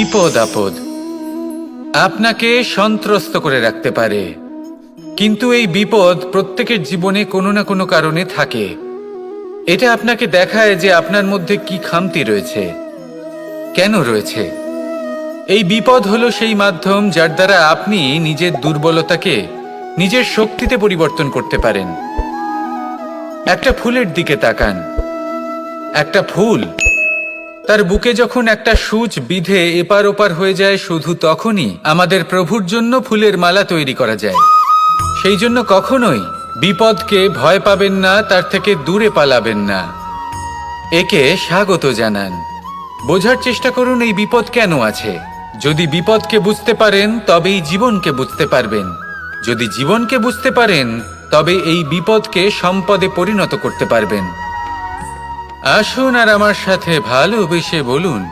বিপদ আপদ আপনাকে সন্ত্রস্ত করে রাখতে পারে, কিন্তু এই বিপদ প্রত্যেকের জীবনে কোনো না কোনো কারণে থাকে। এটা আপনাকে দেখায় যে আপনার মধ্যে কি খামতি রয়েছে, কেন রয়েছে। এই বিপদ হলো সেই মাধ্যম যার দ্বারা আপনি নিজের দুর্বলতাকে নিজের শক্তিতে পরিবর্তন করতে পারেন। একটা ফুলের দিকে তাকান। একটা ফুল তার বুকে যখন একটা সূচ বিঁধে এপার ওপার হয়ে যায়, শুধু তখনই আমাদের প্রভুর জন্য ফুলের মালা তৈরি করা যায়। সেই জন্য কখনোই বিপদকে ভয় পাবেন না, তার থেকে দূরে পালাবেন না, একে স্বাগত জানান। বোঝার চেষ্টা করুন এই বিপদ কেন আছে। যদি বিপদকে বুঝতে পারেন তবেই জীবনকে বুঝতে পারবেন। যদি জীবনকে বুঝতে পারেন তবে এই বিপদকে সম্পদে পরিণত করতে পারবেন। আসুন আর আমার সাথে ভালোবেসে বলুন,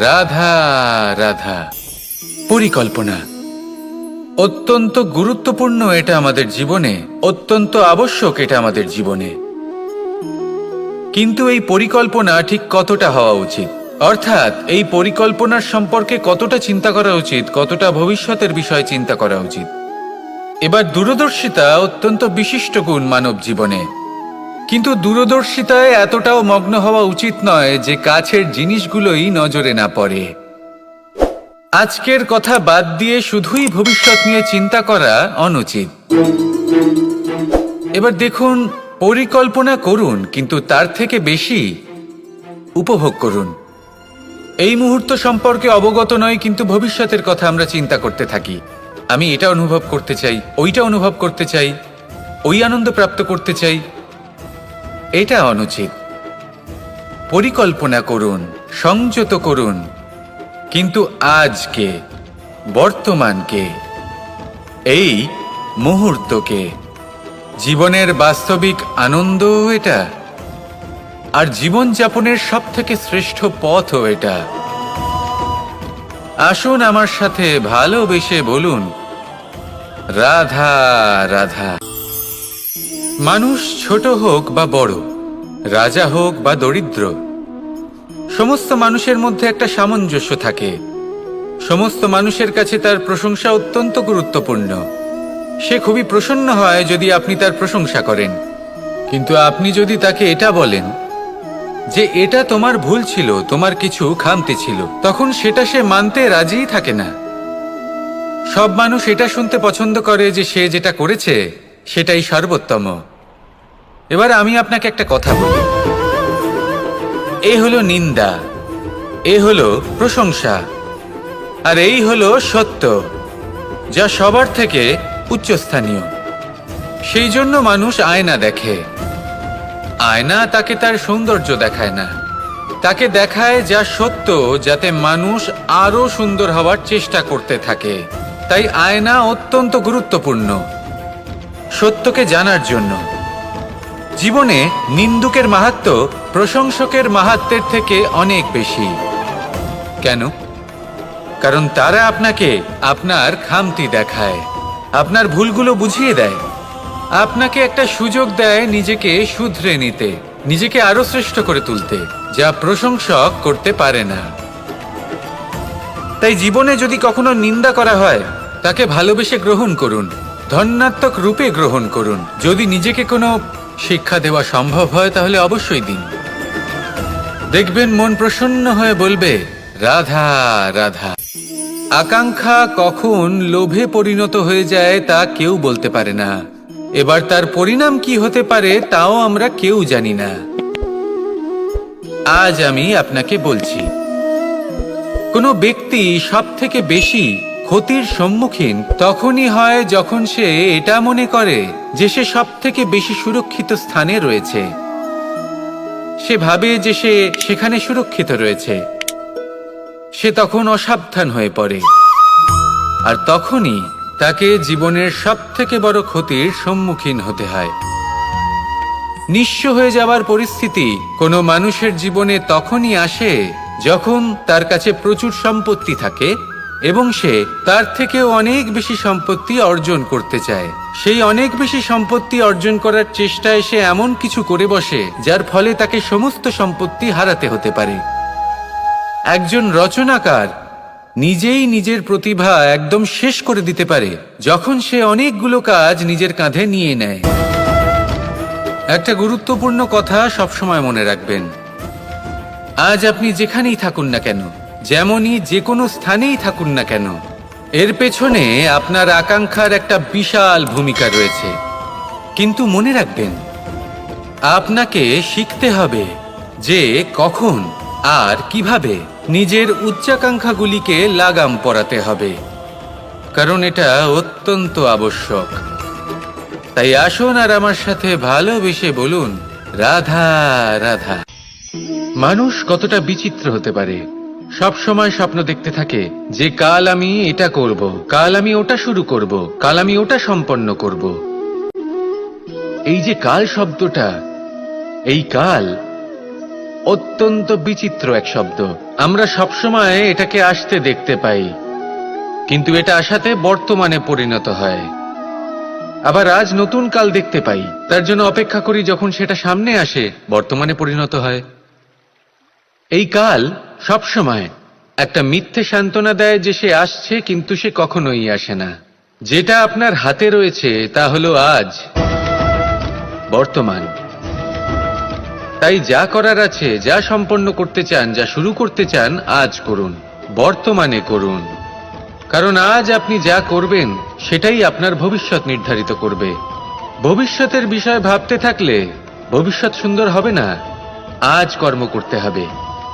রাধা রাধা। পরিকল্পনা অত্যন্ত গুরুত্বপূর্ণ, এটা আমাদের জীবনে অত্যন্ত আবশ্যক, এটা আমাদের জীবনে। কিন্তু এই পরিকল্পনা ঠিক কতটা হওয়া উচিত, অর্থাৎ এই পরিকল্পনার সম্পর্কে কতটা চিন্তা করা উচিত, কতটা ভবিষ্যতের বিষয়ে চিন্তা করা উচিত। এবার দূরদর্শিতা অত্যন্ত বিশিষ্ট গুণ মানব জীবনে, কিন্তু দূরদর্শিতায় এতটাও মগ্ন হওয়া উচিত নয় যে কাছের জিনিসগুলোই নজরে না পড়ে। আজকের কথা বাদ দিয়ে শুধুই ভবিষ্যৎ নিয়ে চিন্তা করা অনুচিত। এবার দেখুন, পরিকল্পনা করুন কিন্তু তার থেকে বেশি উপভোগ করুন। এই মুহূর্ত সম্পর্কে অবগত নয়, কিন্তু ভবিষ্যতের কথা আমরা চিন্তা করতে থাকি। আমি এটা অনুভব করতে চাই, ওইটা অনুভব করতে চাই, ওই আনন্দ প্রাপ্ত করতে চাই। এটা অনুচিত। পরিকল্পনা করুন, সংযত করুন, কিন্তু আজকে, বর্তমানকে, এই মুহূর্তকে। জীবনের বাস্তবিক আনন্দ এটা, আর জীবনযাপনের সবথেকে শ্রেষ্ঠ পথও এটা। আসুন আমার সাথে ভালোবেসে বলুন, রাধা রাধা। মানুষ ছোট হোক বা বড়, রাজা হোক বা দরিদ্র, সমস্ত মানুষের মধ্যে একটা সামঞ্জস্য থাকে। সমস্ত মানুষের কাছে তার প্রশংসা অত্যন্ত গুরুত্বপূর্ণ। সে খুবই প্রসন্ন হয় যদি আপনি তার প্রশংসা করেন, কিন্তু আপনি যদি তাকে এটা বলেন যে এটা তোমার ভুল ছিল, তোমার কিছু খামতি ছিল, তখন সেটা সে মানতে রাজিই থাকে না। সব মানুষ এটা শুনতে পছন্দ করে যে সে যেটা করেছে সেটাই সর্বোত্তম। এবার আমি আপনাকে একটা কথা বলি, এ হলো নিন্দা, এ হলো প্রশংসা, আর এই হলো সত্য, যা সবার থেকে উচ্চস্থানীয়। সেই জন্য মানুষ আয়না দেখে। আয়না তাকে তার সৌন্দর্য দেখায় না, তাকে দেখায় যা সত্য, যাতে মানুষ আরো সুন্দর হওয়ার চেষ্টা করতে থাকে। তাই আয়না অত্যন্ত গুরুত্বপূর্ণ সত্যকে জানার জন্য। জীবনে নিন্দুকের মাহাত্ম্য প্রশংসকের মাহাত্ম্যের থেকে অনেক বেশি। কেন? কারণ তারা আপনাকে আপনার খামতি দেখায়, আপনার ভুলগুলো বুঝিয়ে দেয়, আপনাকে একটা সুযোগ দেয় নিজেকে শুধরে নিতে, নিজেকে আরো শ্রেষ্ঠ করে তুলতে, যা প্রশংসক করতে পারে না। তাই জীবনে যদি কখনো নিন্দা করা হয়, তাকে ভালোবেসে গ্রহণ করুন, ধন্যাত্মক রূপে গ্রহণ করুন। যদি নিজেকে কোনো শিক্ষা দেওয়া সম্ভব হয় তাহলে অবশ্যই দিন। দেখবেন মন প্রসন্ন হয়ে বলবে, রাধা রাধা। আকাঙ্ক্ষা কখন লোভে পরিণত হয়ে যায় তা কেউ বলতে পারে না। এবার তার পরিণাম কি হতে পারে তাও আমরা কেউ জানি না। আজ আমি আপনাকে বলছি, কোনো ব্যক্তি সব থেকে বেশি ক্ষতির সম্মুখীন তখনই হয় যখন সে এটা মনে করে যে সে সব থেকে বেশি সুরক্ষিত স্থানে রয়েছে। সে ভাবে যে সে সেখানে সুরক্ষিত রয়েছে। সে তখন অসাবধান হয়ে পড়ে, আর তখনই তাকে জীবনের সব থেকে বড় ক্ষতির সম্মুখীন হতে হয়। নিঃস্ব হয়ে যাওয়ার পরিস্থিতি কোনো মানুষের জীবনে তখনই আসে যখন তার কাছে প্রচুর সম্পত্তি থাকে এবং সে তার থেকেও অনেক বেশি সম্পত্তি অর্জন করতে চায়। সেই অনেক বেশি সম্পত্তি অর্জন করার চেষ্টায় সে এমন কিছু করে বসে যার ফলে তাকে সমস্ত সম্পত্তি হারাতে হতে পারে। একজন রচনাকার নিজেই নিজের প্রতিভা একদম শেষ করে দিতে পারে যখন সে অনেকগুলো কাজ নিজের কাঁধে নিয়ে নেয়। একটা গুরুত্বপূর্ণ কথা সবসময় মনে রাখবেন, আজ আপনি যেখানেই থাকুন না কেন, যেমনই যে কোনো স্থানেই থাকুন না কেন, এর পেছনে আপনার আকাঙ্ক্ষার একটা বিশাল ভূমিকা রয়েছে। কিন্তু মনে রাখবেন, আপনাকে শিখতে হবে যে কখন আর কিভাবে নিজের উচ্চাকাঙ্ক্ষাগুলিকে লাগাম পরাতে হবে, কারণ এটা অত্যন্ত আবশ্যক। তাই আসুন আর আমার সাথে ভালোবেসে বলুন, রাধা রাধা। মানুষ কতটা বিচিত্র হতে পারে। সব সময় স্বপ্ন দেখতে থাকে যে কাল আমি এটা করব, কাল আমি ওটা শুরু করব, কাল আমি ওটা সম্পন্ন করব। এই যে কাল শব্দটা, এই কাল অত্যন্ত বিচিত্র এক শব্দ। আমরা সবসময় এটাকে আসতে দেখতে পাই, কিন্তু এটা আসাতে বর্তমানে পরিণত হয়। আবার আজ নতুন কাল দেখতে পাই, তার জন্য অপেক্ষা করি, যখন সেটা সামনে আসে বর্তমানে পরিণত হয়। এই কাল সবসময় একটা মিথ্যে সান্ত্বনা দেয় যে সে আসছে, কিন্তু সে কখনোই আসে না। যেটা আপনার হাতে রয়েছে তা হলো আজ, বর্তমান। তাই যা করার আছে, যা সম্পন্ন করতে চান, যা শুরু করতে চান, আজ করুন, বর্তমানে করুন। কারণ আজ আপনি যা করবেন সেটাই আপনার ভবিষ্যৎ নির্ধারিত করবে। ভবিষ্যতের বিষয় ভাবতে থাকলে ভবিষ্যৎ সুন্দর হবে না। আজ কর্ম করতে হবে।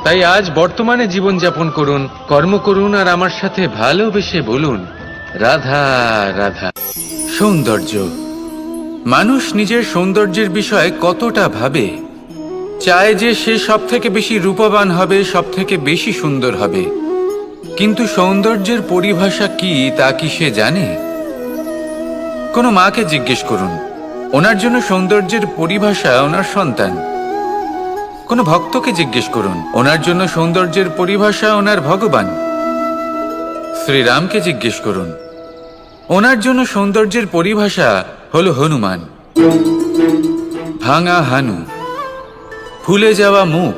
তাই আজ বর্তমানে জীবনযাপন করুন, কর্ম করুন, আর আমার সাথে ভালোবেসে বলুন, রাধা রাধা। সৌন্দর্য। মানুষ নিজের সৌন্দর্যের বিষয়ে কতটা ভাবে, চায় যে সে সব থেকে বেশি রূপবান হবে, সব থেকে বেশি সুন্দর হবে। কিন্তু সৌন্দর্যের পরিভাষা কি তা কি সে জানে? কোনো মাকে জিজ্ঞেস করুন, ওনার জন্য সৌন্দর্যের পরিভাষা ওনার সন্তান। কোনো ভক্তকে জিজ্ঞেস করুন, ওনার জন্য সৌন্দর্যের পরিভাষা ওনার ভগবান। শ্রীরামকে জিজ্ঞেস করুন, ওনার জন্য সৌন্দর্যের পরিভাষা হলো হনুমান। ভাঙা হানু, ফুলে যাওয়া মুখ,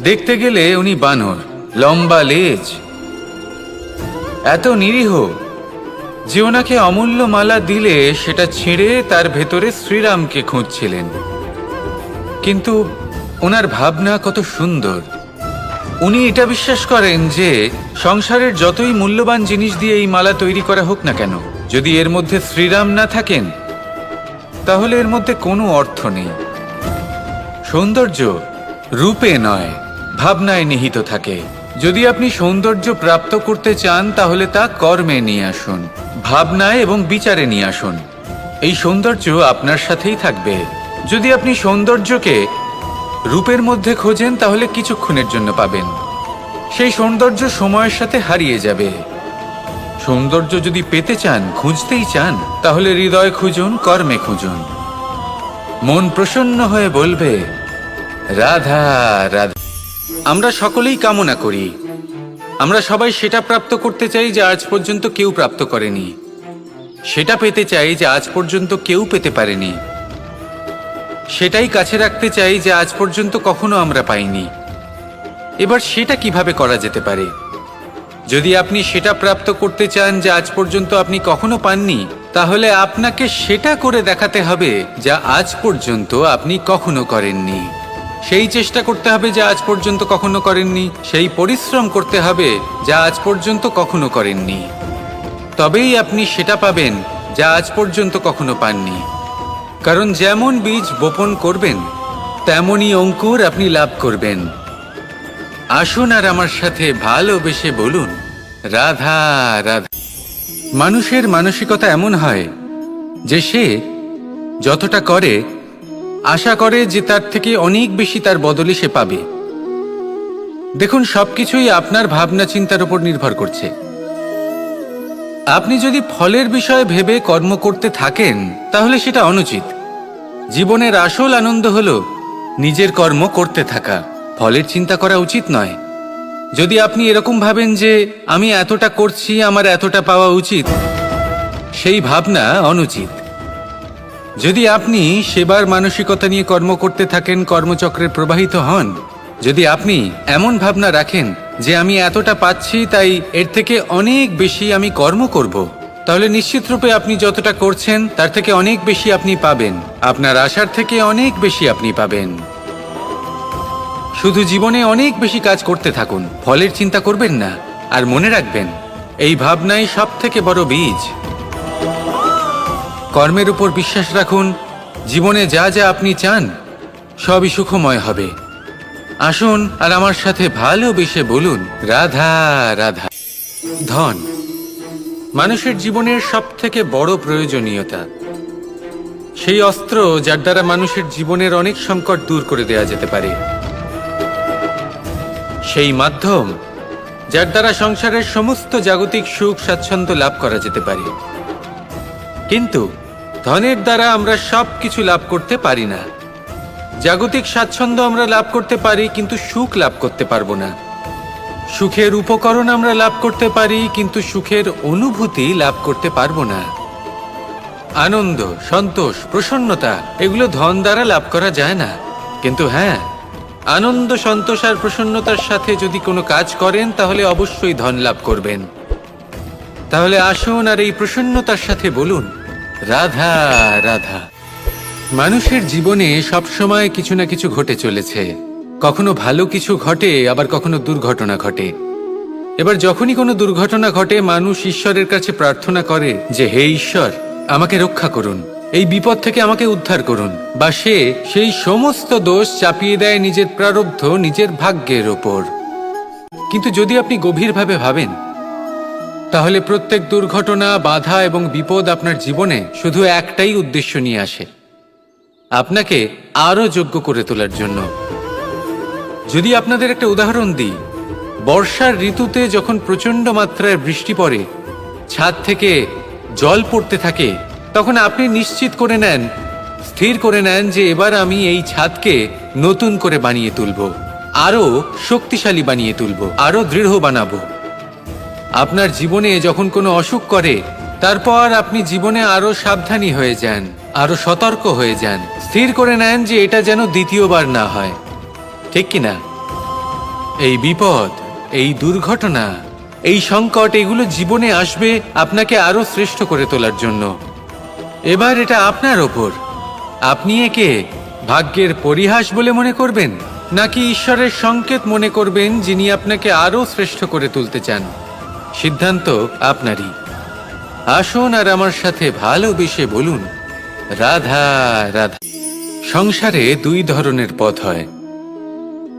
দেখতে গেলে উনি বানর, লম্বা লেজ, এত নিরীহ যে ওনাকে অমূল্য মালা দিলে সেটা ছিঁড়ে তার ভেতরে শ্রীরামকে খুঁজছিলেন। কিন্তু ওনার ভাবনা কত সুন্দর। উনি এটা বিশ্বাস করেন যে সংসারের যতই মূল্যবান জিনিস দিয়ে এই মালা তৈরি করা হোক না কেন, যদি এর মধ্যে শ্রীরাম না থাকেন তাহলে এর মধ্যে কোনো অর্থ নেই। সৌন্দর্য রূপে নয়, ভাবনায় নিহিত থাকে। যদি আপনি সৌন্দর্য প্রাপ্ত করতে চান তাহলে তা কর্মে নিয়ে আসুন, ভাবনায় এবং বিচারে নিয়ে আসুন। এই সৌন্দর্য আপনার সাথেই থাকবে। যদি আপনি সৌন্দর্যকে রূপের মধ্যে খোঁজেন তাহলে কিছুক্ষণের জন্য পাবেন, সেই সৌন্দর্য সময়ের সাথে হারিয়ে যাবে। সৌন্দর্য যদি পেতে চান, খুঁজতেই চান, তাহলে হৃদয় খুঁজুন, কর্মে খুঁজুন। মন প্রসন্ন হয়ে বলবে, রাধা রাধা। আমরা সকলেই কামনা করি, আমরা সবাই সেটা প্রাপ্ত করতে চাই যা আজ পর্যন্ত কেউ প্রাপ্ত করেনি, সেটা পেতে চাই যা আজ পর্যন্ত কেউ পেতে পারেনি, সেটাই কাছে রাখতে চাই যা আজ পর্যন্ত কখনো আমরা পাইনি। এবার সেটা কিভাবে করা যেতে পারে? যদি আপনি সেটা প্রাপ্ত করতে চান যা আজ পর্যন্ত আপনি কখনো পাননি, তাহলে আপনাকে সেটা করে দেখাতে হবে যা আজ পর্যন্ত আপনি কখনো করেননি। সেই চেষ্টা করতে হবে যা আজ পর্যন্ত কখনো করেননি, সেই পরিশ্রম করতে হবে যা আজ পর্যন্ত কখনো করেননি। তবেই আপনি সেটা পাবেন যা আজ পর্যন্ত কখনো পাননি। কারণ যেমন বীজ বপন করবেন তেমনই অঙ্কুর আপনি লাভ করবেন। আসুন আর আমার সাথে ভালোবেসে বলুন, রাধা রাধা। মানুষের মানসিকতা এমন হয় যে সে যতটা করে আশা করে যে তার থেকে অনেক বেশি তার বদলে সে পাবে। দেখুন, সবকিছুই আপনার ভাবনা চিন্তার উপর নির্ভর করছে। আপনি যদি ফলের বিষয়ে ভেবে কর্ম করতে থাকেন তাহলে সেটা অনুচিত। জীবনের আসল আনন্দ হলো নিজের কর্ম করতে থাকা, ফলের চিন্তা করা উচিত নয়। যদি আপনি এরকম ভাবেন যে আমি এতটা করছি, আমার এতটা পাওয়া উচিত, সেই ভাবনা অনুচিত। যদি আপনি সেবার মানসিকতা নিয়ে কর্ম করতে থাকেন, কর্মচক্রে প্রবাহিত হন, যদি আপনি এমন ভাবনা রাখেন যে আমি এতটা পাচ্ছি, তাই এর থেকে অনেক বেশি আমি কর্ম করব, তাহলে নিশ্চিত রূপে আপনি যতটা করছেন তার থেকে অনেক বেশি আপনি পাবেন। আপনার আশার থেকে অনেক বেশি আপনি পাবেন। শুধু জীবনে অনেক বেশি কাজ করতে থাকুন, ফলের চিন্তা করবেন না। আর মনে রাখবেন, এই ভাবনাই সব থেকে বড় বীজ। কর্মের উপর বিশ্বাস রাখুন। জীবনে যা যা আপনি চান সবই সুখময় হবে। আসুন আর আমার সাথে ভালোবেসে বলুন, রাধা রাধা। ধন মানুষের জীবনের সব থেকে বড় প্রয়োজনীয়তা, সেই অস্ত্র যার দ্বারা মানুষের জীবনের অনেক সংকট দূর করে দেওয়া যেতে পারে, সেই মাধ্যম যার দ্বারা সংসারের সমস্ত জাগতিক সুখ স্বাচ্ছন্দ্য লাভ করা যেতে পারে। কিন্তু ধনের দ্বারা আমরা সব কিছু লাভ করতে পারি না। জাগতিক স্বাচ্ছন্দ্য আমরা লাভ করতে পারি, কিন্তু সুখ লাভ করতে পারবো না। সুখের উপকরণ আমরা লাভ করতে পারি, কিন্তু সুখের অনুভূতি লাভ করতে পারবো না। আনন্দ, সন্তোষ, প্রসন্নতা এগুলো ধন দ্বারা লাভ করা যায় না। কিন্তু হ্যাঁ, আনন্দ, সন্তোষ আর প্রসন্নতার সাথে যদি কোনো কাজ করেন তাহলে অবশ্যই ধন লাভ করবেন। তাহলে আসুন আর এই প্রসন্নতার সাথে বলুন, রাধা রাধা। মানুষের জীবনে সবসময় কিছু না কিছু ঘটে চলেছে। কখনো ভালো কিছু ঘটে, আবার কখনো দুর্ঘটনা ঘটে। এবার যখনই কোনো দুর্ঘটনা ঘটে, মানুষ ঈশ্বরের কাছে প্রার্থনা করে যে, হে ঈশ্বর, আমাকে রক্ষা করুন, এই বিপদ থেকে আমাকে উদ্ধার করুন। বা সে সেই সমস্ত দোষ চাপিয়ে দেয় নিজের প্রারব্ধ, নিজের ভাগ্যের ওপর। কিন্তু যদি আপনি গভীরভাবে ভাবেন, তাহলে প্রত্যেক দুর্ঘটনা, বাধা এবং বিপদ আপনার জীবনে শুধু একটাই উদ্দেশ্য নিয়ে আসে, আপনাকে আরো যোগ্য করে তোলার জন্য। যদি আপনাদের একটা উদাহরণ দিই, বর্ষার ঋতুতে যখন প্রচন্ড মাত্রায় বৃষ্টি পড়ে, ছাদ থেকে জল পড়তে থাকে, তখন আপনি নিশ্চিত করে নেন, স্থির করে নেন যে এবার আমি এই ছাদকে নতুন করে বানিয়ে তুলব, আরো শক্তিশালী বানিয়ে তুলব, আরো দৃঢ় বানাবো। আপনার জীবনে যখন কোনো অসুখ করে, তারপর আপনি জীবনে আরো সাবধানী হয়ে যান, আরো সতর্ক হয়ে যান, স্থির করে নেন যে এটা যেন দ্বিতীয়বার না হয়। ঠিক কিনা? এই বিপদ, এই দুর্ঘটনা, এই সংকট, এগুলো জীবনে আসবে আপনাকে আরো শ্রেষ্ঠ করে তোলার জন্য। এবার এটা আপনার ওপর। আপনি একে ভাগ্যের পরিহাস বলে মনে করবেন, নাকি ঈশ্বরের সংকেত মনে করবেন, যিনি আপনাকে আরো শ্রেষ্ঠ করে তুলতে চান। সিদ্ধান্ত আপনারই। আসুন আর আমার সাথে ভালোবেসে বলুন, রাধা রাধা। সংসারে দুই ধরনের পথ হয়,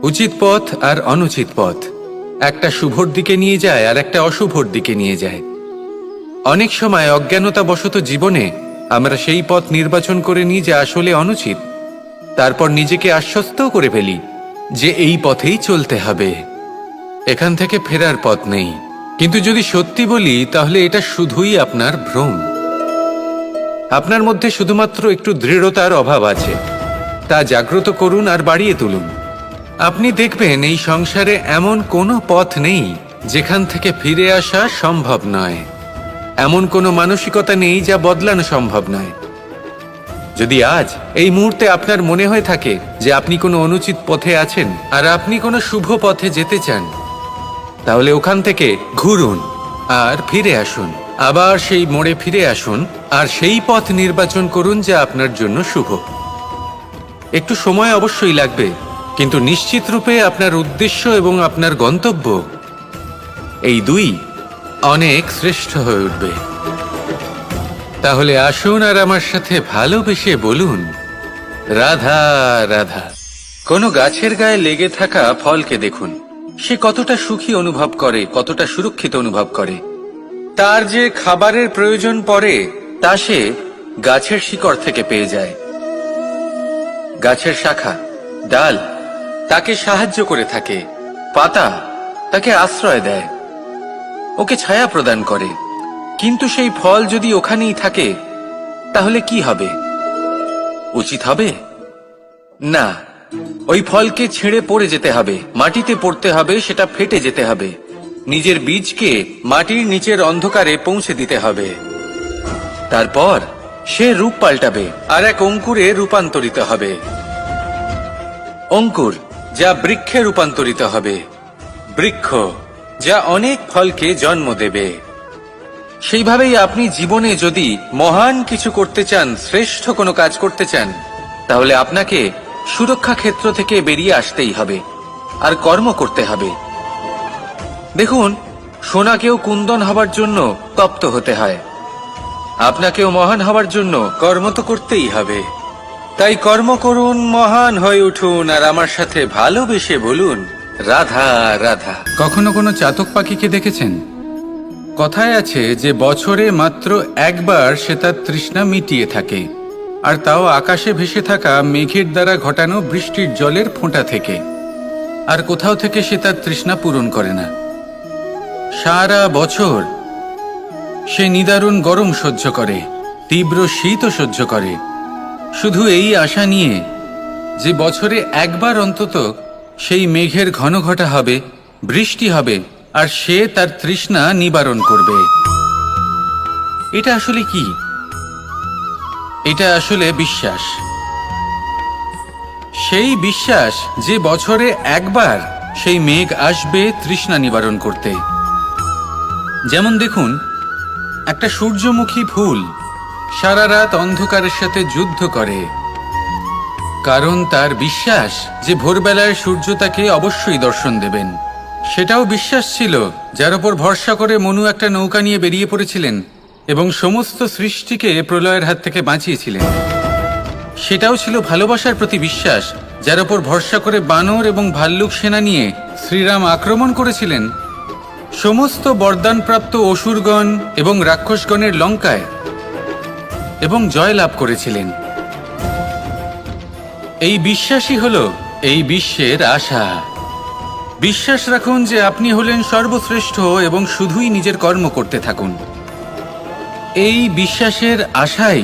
উচিত পথ আর অনুচিত পথ। একটা শুভর দিকে নিয়ে যায় আর একটা অশুভর দিকে নিয়ে যায়। অনেক সময় অজ্ঞানতাবশত জীবনে আমরা সেই পথ নির্বাচন করে নিই যা আসলে অনুচিত। তারপর নিজেকে আশ্বস্তও করে ফেলি যে এই পথেই চলতে হবে, এখান থেকে ফেরার পথ নেই। কিন্তু যদি সত্যি বলি, তাহলে এটা শুধুই আপনার ভ্রম। আপনার মধ্যে শুধুমাত্র একটু দৃঢ়তার অভাব আছে, তা জাগ্রত করুন আর বাড়িয়ে তুলুন। আপনি দেখবেন এই সংসারে এমন কোনো পথ নেই যেখান থেকে ফিরে আসা সম্ভব নয়। এমন কোনো মানসিকতা নেই যা বদলানো সম্ভব নয়। যদি আজ এই মুহূর্তে আপনার মনে হয়ে থাকে যে আপনি কোনো অনুচিত পথে আছেন আর আপনি কোনো শুভ পথে যেতে চান, তাহলে ওখান থেকে ঘুরুন আর ফিরে আসুন, আবার সেই মোড়ে ফিরে আসুন আর সেই পথ নির্বাচন করুন যা আপনার জন্য শুভ। একটু সময় অবশ্যই লাগবে, কিন্তু নিশ্চিত রূপে আপনার উদ্দেশ্য এবং আপনার গন্তব্য এই দুই অনেক শ্রেষ্ঠ হয়ে উঠবে। তাহলে আসুন আর আমার সাথে ভালোবেসে বলুন, রাধা রাধা। কোনো গাছের গায়ে লেগে থাকা ফলকে দেখুন, সে কতটা সুখী অনুভব করে, কতটা সুরক্ষিত অনুভব করে। তার যে খাবারের প্রয়োজন পড়ে তা সে গাছের শিকড় থেকে পেয়ে যায়। গাছের শাখা, ডাল তাকে সাহায্য করে থাকে, পাতা তাকে আশ্রয় দেয়, ওকে ছায়া প্রদান করে। কিন্তু সেই ফল যদি ওখানেই থাকে, তাহলে কি হবে? উচিত হবে না। ওই ফলকে ছেড়ে পড়ে যেতে হবে, মাটিতে পড়তে হবে, সেটা ফেটে যেতে হবে, নিজের বীজকে মাটির নিচের অন্ধকারে পৌঁছে দিতে হবে। তারপর সে রূপ পাল্টাবে আর এক অঙ্কুরে রূপান্তরিত হবে। অঙ্কুর যা বৃক্ষে রূপান্তরিত হবে, বৃক্ষ, যা অনেক ফলকে জন্ম দেবে। সেইভাবেই আপনি জীবনে যদি মহান কিছু করতে চান, শ্রেষ্ঠ কোনো কাজ করতে চান, তাহলে আপনাকে সুরক্ষা ক্ষেত্র থেকে বেরিয়ে আসতেই হবে আর কর্ম করতে হবে। দেখুন, সোনাকেও কুন্দন হবার জন্য তপ্ত হতে হয়। আপনাকেও মহান হবার জন্য কর্ম তো করতেই হবে। তাই কর্ম করুন, মহান হয়ে উঠুন, আর আমার সাথে ভালোবেসে বলুন, রাধা রাধা। কখনো কোনো চাতক পাখিকে দেখেছেন? কথায় আছে যে বছরে মাত্র একবার সে তার তৃষ্ণা মিটিয়ে থাকে, আর তাও আকাশে ভেসে থাকা মেঘের দ্বারা ঘটানো বৃষ্টির জলের ফোঁটা থেকে। আর কোথাও থেকে সে তার তৃষ্ণা পূরণ করে না। সারা বছর সে নিদারুণ গরম সহ্য করে, তীব্র শীতও সহ্য করে, শুধু এই আশা নিয়ে যে বছরে একবার অন্তত সেই মেঘের ঘন ঘটা হবে, বৃষ্টি হবে, আর সে তার তৃষ্ণা নিবারণ করবে। এটা আসলে কি? এটা আসলে বিশ্বাস। সেই বিশ্বাস যে বছরে একবার সেই মেঘ আসবে তৃষ্ণা নিবারণ করতে। যেমন দেখুন, একটা সূর্যমুখী ফুল সারা রাত অন্ধকারের সাথে যুদ্ধ করে, কারণ তার বিশ্বাস যে ভোরবেলায় সূর্য তাকে অবশ্যই দর্শন দেবেন। সেটাও বিশ্বাস ছিল যার উপর ভরসা করে মনু একটা নৌকা নিয়ে বেরিয়ে পড়েছিলেন এবং সমস্ত সৃষ্টিকে প্রলয়ের হাত থেকে বাঁচিয়েছিলেন। সেটাও ছিল ভালোবাসার প্রতি বিশ্বাস, যার উপর ভরসা করে বানর এবং ভাল্লুক সেনা নিয়ে শ্রীরাম আক্রমণ করেছিলেন সমস্ত বরদানপ্রাপ্ত অসুরগণ এবং রাক্ষসগণের লঙ্কায় এবং জয় লাভ করেছিলেন। এই বিশ্বাসই হলো এই বিশ্বের আশা। বিশ্বাস রাখুন যে আপনি হলেন সর্বশ্রেষ্ঠ এবং শুধুই নিজের কর্ম করতে থাকুন। এই বিশ্বাসের আশাই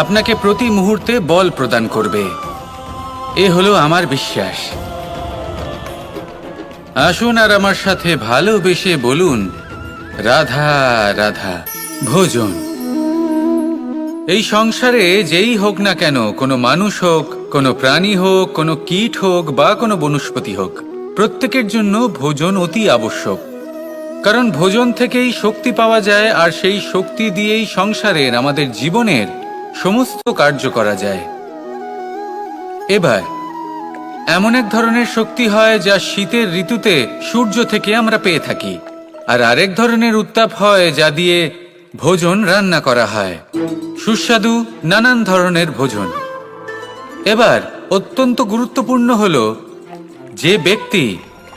আপনাকে প্রতি মুহূর্তে বল প্রদান করবে। এ হলো আমার বিশ্বাস। আসুন আর আমার সাথে ভালোবেসে বলুন, রাধা রাধা। ভোজন। এই সংসারে যেই হোক না কেন, কোনো মানুষ হোক, কোনো প্রাণী হোক, কোনো কীট হোক বা কোনো বনস্পতি হোক, প্রত্যেকের জন্য ভোজন অতি আবশ্যক। কারণ ভোজন থেকেই শক্তি পাওয়া যায়, আর সেই শক্তি দিয়েই সংসারের, আমাদের জীবনের সমস্ত কার্য করা যায়। এবার এমন এক ধরনের শক্তি হয় যা শীতের ঋতুতে সূর্য থেকে আমরা পেয়ে থাকি, আর আরেক ধরনের উত্তাপ হয় যা দিয়ে ভোজন রান্না করা হয়, সুস্বাদু নানান ধরনের ভোজন। এবার অত্যন্ত গুরুত্বপূর্ণ হলো যে ব্যক্তি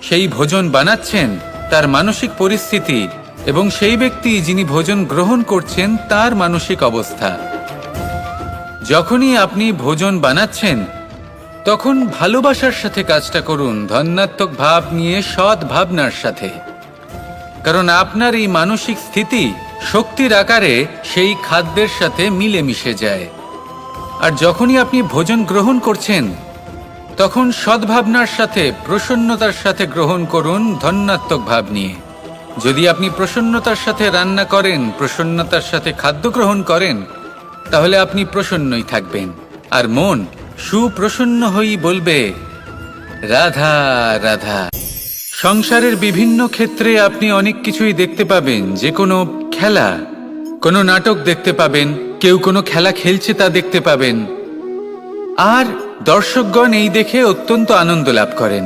সেই ভোজন বানাচ্ছেন তার মানসিক পরিস্থিতি এবং সেই ব্যক্তি যিনি ভোজন গ্রহণ করছেন তার মানসিক অবস্থা। যখনই আপনি ভোজন বানাচ্ছেন তখন ভালোবাসার সাথে কাজটা করুন, ধন্যাত্মক ভাব নিয়ে, সৎ ভাবনার সাথে। কারণ আপনার এই মানসিক স্থিতি শক্তির আকারে সেই খাদ্যের সাথে মিলেমিশে যায়। আর যখনই আপনি ভোজন গ্রহণ করছেন তখন সদ্ভাবনার সাথে, প্রসন্নতার সাথে গ্রহণ করুন, ধন্যাত্মক ভাব নিয়ে। যদি আপনি প্রসন্নতার সাথে রান্না করেন, প্রসন্নতার সাথে খাদ্য গ্রহণ করেন, তাহলে আপনি প্রসন্নই থাকবেন, আর মন সুপ্রসন্ন হয়েই বলবে, রাধা রাধা। সংসারের বিভিন্ন ক্ষেত্রে আপনি অনেক কিছুই দেখতে পাবেন। যে কোনো খেলা, কোনো নাটক দেখতে পাবেন, কেউ কোনো খেলা খেলছে তা দেখতে পাবেন, আর দর্শকগণ এই দেখে অত্যন্ত আনন্দ লাভ করেন,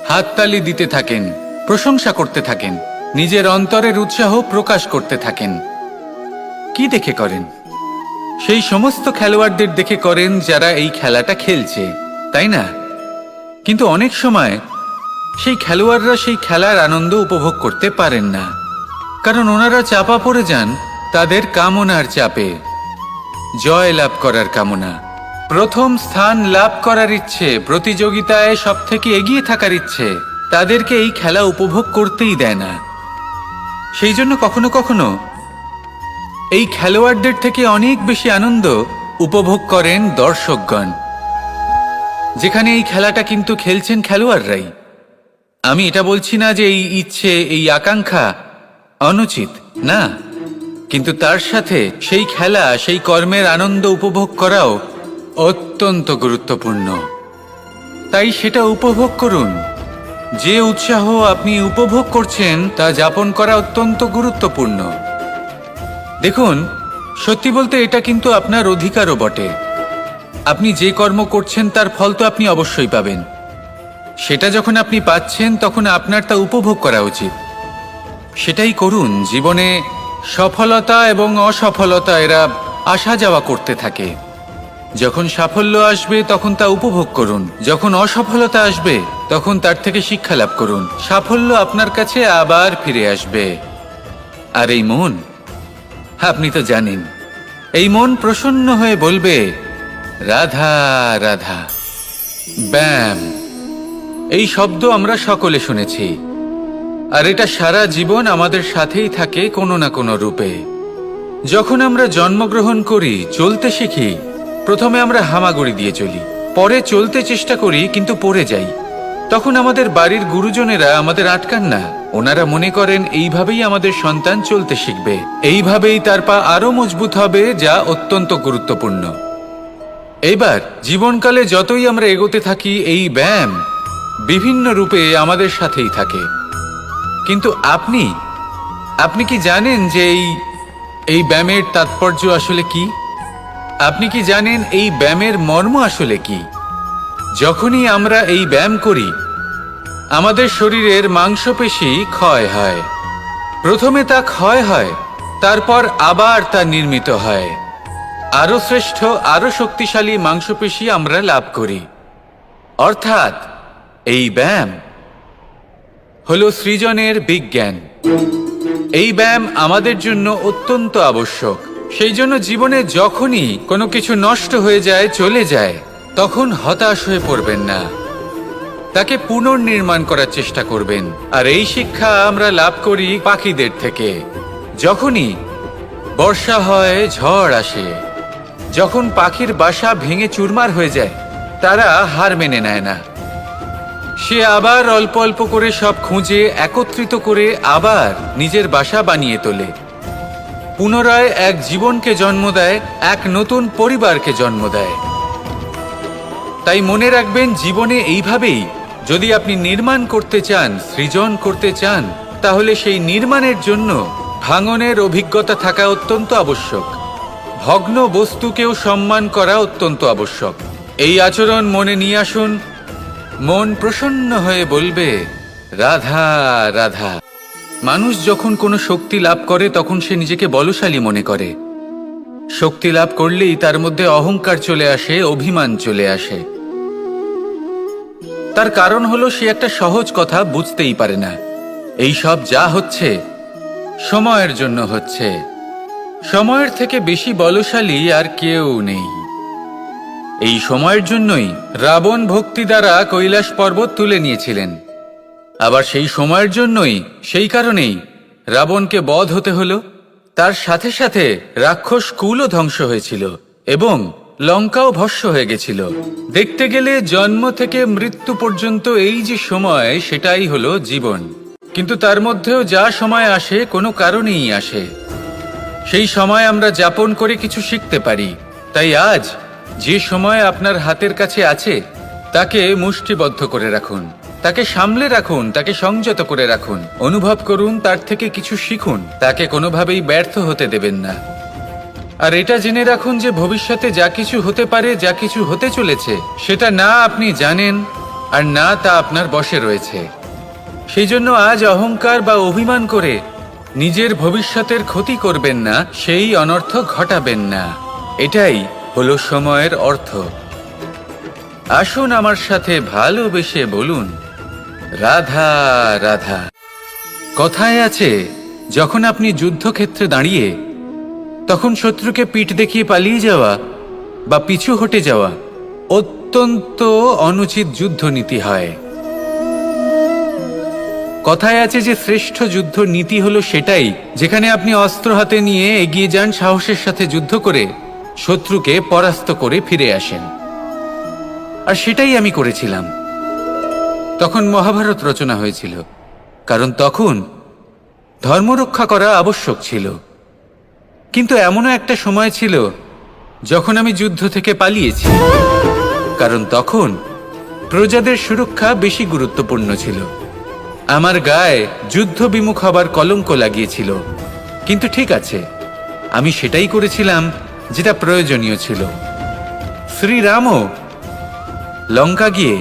হাততালি দিতে থাকেন, প্রশংসা করতে থাকেন, নিজের অন্তরের উৎসাহ প্রকাশ করতে থাকেন। কি দেখে করেন? সেই সমস্ত খেলোয়াড়দের দেখে করেন যারা এই খেলাটা খেলছে, তাই না? কিন্তু অনেক সময় সেই খেলোয়াড়রা সেই খেলার আনন্দ উপভোগ করতে পারেন না, কারণ ওনারা চাপা পড়ে যান তাদের কামনার চাপে। জয় লাভ করার কামনা, প্রথম স্থান লাভ করার ইচ্ছে, প্রতিযোগিতায় সব থেকে এগিয়ে থাকার ইচ্ছে তাদেরকে এই খেলা উপভোগ করতেই দেয় না। সেই জন্য কখনো কখনো এই খেলোয়াড়দের থেকে অনেক বেশি আনন্দ উপভোগ করেন দর্শকগণ, যেখানে এই খেলাটা কিন্তু খেলছেন খেলোয়াড়রাই। আমি এটা বলছি না যে এই ইচ্ছে, এই আকাঙ্ক্ষা অনুচিত না, কিন্তু তার সাথে সেই খেলা, সেই কর্মের আনন্দ উপভোগ করাও অত্যন্ত গুরুত্বপূর্ণ। তাই সেটা উপভোগ করুন, যে উৎসাহ আপনি উপভোগ করছেন তা যাপন করা অত্যন্ত গুরুত্বপূর্ণ। দেখুন, সত্যি বলতে এটা কিন্তু আপনার অধিকারও বটে। আপনি যে কর্ম করছেন তার ফল তো আপনি অবশ্যই পাবেন। সেটা যখন আপনি পাচ্ছেন তখন আপনার তা উপভোগ করা উচিত। সেটাই করুন। জীবনে সফলতা এবং অসফলতা এরা আসা যাওয়া করতে থাকে। যখন সাফল্য আসবে তখন তা উপভোগ করুন, যখন অসফলতা আসবে তখন তার থেকে শিক্ষা লাভ করুন। সাফল্য আপনার কাছে আবার ফিরে আসবে। আর এই মন, আপনি তো জানেন, এই মন প্রসন্ন হয়ে বলবে রাধা রাধা। ব্যায়াম, এই শব্দ আমরা সকলে শুনেছি, আর এটা সারা জীবন আমাদের সাথেই থাকে কোনো না কোনো রূপে। যখন আমরা জন্মগ্রহণ করি, চলতে শিখি, প্রথমে আমরা হামাগুড়ি দিয়ে চলি, পরে চলতে চেষ্টা করি কিন্তু পড়ে যাই। তখন আমাদের বাড়ির গুরুজনেরা আমাদের আটকান না। ওনারা মনে করেন এইভাবেই আমাদের সন্তান চলতে শিখবে, এইভাবেই তার পা আরো মজবুত হবে, যা অত্যন্ত গুরুত্বপূর্ণ। এইবার জীবনকালে যতই আমরা এগোতে থাকি, এই ব্যায়াম বিভিন্ন রূপে আমাদের সাথেই থাকে। কিন্তু আপনি কি জানেন যে এই ব্যায়ামের তাৎপর্য আসলে কি? আপনি কি জানেন এই ব্যায়ামের মর্ম আসলে কি? যখনই আমরা এই ব্যায়াম করি, আমাদের শরীরের মাংসপেশি ক্ষয় হয়। প্রথমে তা ক্ষয় হয়, তারপর আবার তা নির্মিত হয়। আরো শ্রেষ্ঠ, আরো শক্তিশালী মাংসপেশি আমরা লাভ করি। অর্থাৎ এই ব্যায়াম হলো সৃজনের বিজ্ঞান। এই ব্যায়াম আমাদের জন্য অত্যন্ত আবশ্যক। সেই জন্য জীবনে যখনই কোনো কিছু নষ্ট হয়ে যায়, চলে যায়, তখন হতাশ হয়ে পড়বেন না, তাকে পুনর্নির্মাণ করার চেষ্টা করবেন। আর এই শিক্ষা আমরা লাভ করি পাখিদের থেকে। যখনই বর্ষা হয়, ঝড় আসে, যখন পাখির বাসা ভেঙে চুরমার হয়ে যায়, তারা হার মেনে নেয় না। সে আবার অল্প অল্প করে সব খুঁজে একত্রিত করে আবার নিজের বাসা বানিয়ে তোলে। পুনরায় এক জীবনকে জন্ম দেয়, এক নতুন পরিবারকে জন্ম দেয়। তাই মনে রাখবেন, জীবনে এইভাবেই যদি আপনি নির্মাণ করতে চান, সৃজন করতে চান, তাহলে সেই নির্মাণের জন্য ভাঙনের অভিজ্ঞতা থাকা অত্যন্ত আবশ্যক। ভগ্ন বস্তুকেও সম্মান করা অত্যন্ত আবশ্যক। এই আচরণ মনে নিয়ে আসুন। মন প্রসন্ন হয়ে বলবে রাধা রাধা। মানুষ যখন কোনো শক্তি লাভ করে তখন সে নিজেকে বলশালী মনে করে। শক্তি লাভ করলেই তার মধ্যে অহংকার চলে আসে, অভিমান চলে আসে। তার কারণ হলো সে একটা সহজ কথা বুঝতেই পারে না। এই সব যা হচ্ছে সময়ের জন্য হচ্ছে। সময়ের থেকে বেশি বলশালী আর কেউ নেই। এই সময়ের জন্যই রাবণ ভক্তি দ্বারা কৈলাস পর্বত তুলে নিয়েছিলেন। আবার সেই সময়ের জন্যই, সেই কারণেই রাবণকে বধ হতে হলো। তার সাথে সাথে রাক্ষস কুলও ধ্বংস হয়েছিল এবং লঙ্কাও ভস্ম হয়ে গেছিল। দেখতে গেলে জন্ম থেকে মৃত্যু পর্যন্ত এই যে সময়, সেটাই হলো জীবন। কিন্তু তার মধ্যেও যা সময় আসে, কোনো কারণেই আসে। সেই সময় আমরা যাপন করে কিছু শিখতে পারি। তাই আজ যে সময় আপনার হাতের কাছে আছে, তাকে মুষ্টিবদ্ধ করে রাখুন, তাকে সামলে রাখুন, তাকে সংযত করে রাখুন। অনুভব করুন, তার থেকে কিছু শিখুন, তাকে কোনোভাবেই ব্যর্থ হতে দেবেন না। আর এটা জেনে রাখুন যে ভবিষ্যতে যা কিছু হতে পারে, যা কিছু হতে চলেছে, সেটা না আপনি জানেন আর না তা আপনার বশে রয়েছে। সেই জন্য আজ অহংকার বা অভিমান করে নিজের ভবিষ্যতের ক্ষতি করবেন না, সেই অনর্থ ঘটাবেন না। এটাই হলো সময়ের অর্থ। আসুন আমার সাথে ভালোবেসে বলুন রাধা রাধা। কথায় আছে, যখন আপনি যুদ্ধক্ষেত্রে দাঁড়িয়ে, তখন শত্রুকে পিঠ দেখিয়ে পালিয়ে যাওয়া বা পিছু হটে যাওয়া অত্যন্ত অনুচিত যুদ্ধনীতি হয়। কথায় আছে যে শ্রেষ্ঠ যুদ্ধ নীতি হলো সেটাই, যেখানে আপনি অস্ত্র হাতে নিয়ে এগিয়ে যান, সাহসের সাথে যুদ্ধ করে শত্রুকে পরাস্ত করে ফিরে আসেন। আর সেটাই আমি করেছিলাম। তখন মহাভারত রচনা হয়েছিল, কারণ তখন ধর্মরক্ষা করা আবশ্যক ছিল। কিন্তু এমনও একটা সময় ছিল যখন আমি যুদ্ধ থেকে পালিয়েছি, কারণ তখন প্রজাদের সুরক্ষা বেশি গুরুত্বপূর্ণ ছিল। আমার গায়ে যুদ্ধ বিমুখ হবার কলঙ্ক লাগিয়েছিল, কিন্তু ঠিক আছে, আমি সেটাই করেছিলাম যেটা প্রয়োজনীয় ছিল। শ্রীরামও লঙ্কা গিয়ে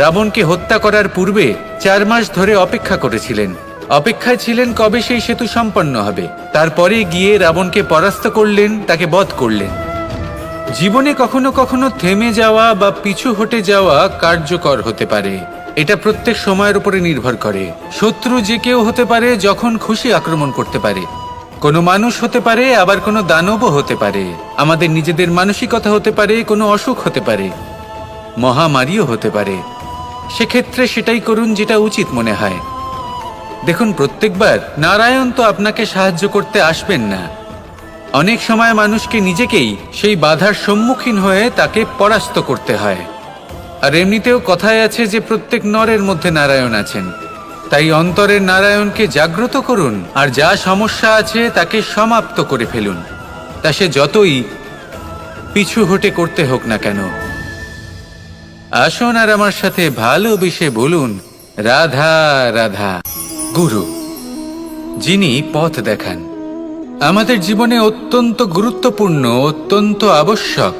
রাবণকে হত্যা করার পূর্বে 4 মাস ধরে অপেক্ষা করেছিলেন। অপেক্ষায় ছিলেন কবে সেই সেতু সম্পন্ন হবে। তারপরে গিয়ে রাবণকে পরাস্ত করলেন, তাকে বধ করলেন। জীবনে কখনো কখনো থেমে যাওয়া বা পিছু হটে যাওয়া কার্যকর হতে পারে। এটা প্রত্যেক সময়ের উপরে নির্ভর করে। শত্রু যে কেউ হতে পারে, যখন খুশি আক্রমণ করতে পারে। কোনো মানুষ হতে পারে, আবার কোনো দানবও হতে পারে। আমাদের নিজেদের মানসিকতা হতে পারে, কোনো অসুখ হতে পারে, মহামারীও হতে পারে। সেক্ষেত্রে সেটাই করুন যেটা উচিত মনে হয়। দেখুন, প্রত্যেকবার নারায়ণ তো আপনাকে সাহায্য করতে আসবেন না। অনেক সময় মানুষকে নিজেকেই সেই বাধার সম্মুখীন হয়ে তাকে পরাস্ত করতে হয়। আর এমনিতেও কথায় আছে যে প্রত্যেক নরের মধ্যে নারায়ণ আছেন। তাই অন্তরের নারায়ণকে জাগ্রত করুন, আর যা সমস্যা আছে তাকে সমাপ্ত করে ফেলুন, তা সে যতই পিছু হটে করতে হোক না কেন। আসুন আর আমার সাথে ভালোবেসে বলুন, রাধা রাধা। গুরু, যিনি পথ দেখান, আমাদের জীবনে অত্যন্ত গুরুত্বপূর্ণ, অত্যন্ত আবশ্যক।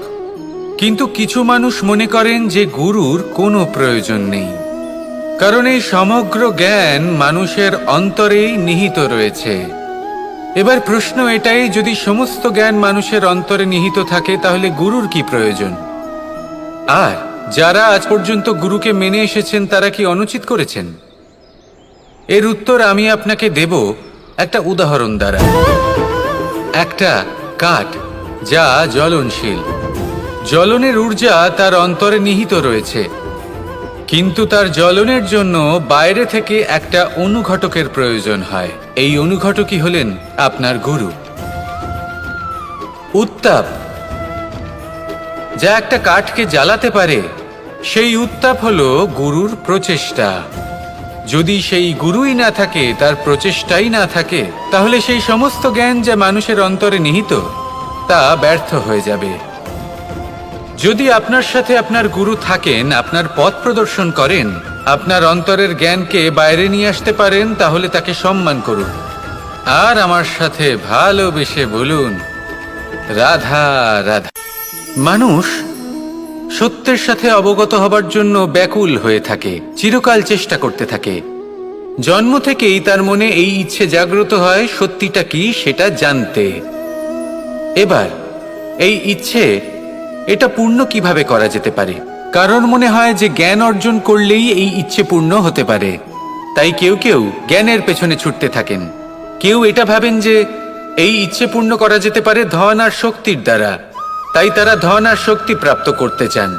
কিন্তু কিছু মানুষ মনে করেন যে গুরুর কোনো প্রয়োজন নেই, কারণ এই সমগ্র জ্ঞান মানুষের অন্তরেই নিহিত রয়েছে। এবার প্রশ্ন এটাই, যদি সমস্ত জ্ঞান মানুষের অন্তরে নিহিত থাকে, তাহলে গুরুর কি প্রয়োজন? আর যারা আজ পর্যন্ত গুরুকে মেনে এসেছেন, তারা কি অনুচিত করেছেন? এর উত্তর আমি আপনাকে দেব একটা উদাহরণ দ্বারা। একটা কাঠ যা জ্বলনশীল, জ্বলনের ঊর্জা তার অন্তরে নিহিত রয়েছে, কিন্তু তার জ্বলনের জন্য বাইরে থেকে একটা অনুঘটকের প্রয়োজন হয়। এই অনুঘটকই হলেন আপনার গুরু। উত্তাপ যা একটা কাঠকে জ্বালাতে পারে, সেই উত্তাপ হলো গুরুর প্রচেষ্টা। যদি সেই গুরুই না থাকে, তার প্রচেষ্টাই না থাকে, তাহলে সেই সমস্ত জ্ঞান যা মানুষের অন্তরে নিহিত, তা ব্যর্থ হয়ে যাবে। যদি আপনার সাথে আপনার গুরু থাকেন, আপনার পথ প্রদর্শন করেন, আপনার অন্তরের জ্ঞানকে বাইরে নিয়ে আসতে পারেন, তাহলে তাকে সম্মান করুন। আর আমার সাথে ভালোবেসে বলুন, রাধা রাধা। মানুষ সত্যের সাথে অবগত হবার জন্য ব্যাকুল হয়ে থাকে, চিরকাল চেষ্টা করতে থাকে। জন্ম থেকেই তার মনে এই ইচ্ছে জাগ্রত হয় সত্যিটা কি সেটা জানতে। এবার এই ইচ্ছে, এটা পূর্ণ কিভাবে করা যেতে পারে? কারণ মনে হয় যে জ্ঞান অর্জন করলেই এই ইচ্ছে পূর্ণ হতে পারে। তাই কেউ কেউ জ্ঞানের পেছনে ছুটতে থাকেন। কেউ এটা ভাবেন যে এই ইচ্ছে পূর্ণ করা যেতে পারে ধন আর শক্তির দ্বারা, তাই তারা ধন আর শক্তি প্রাপ্ত করতে চান।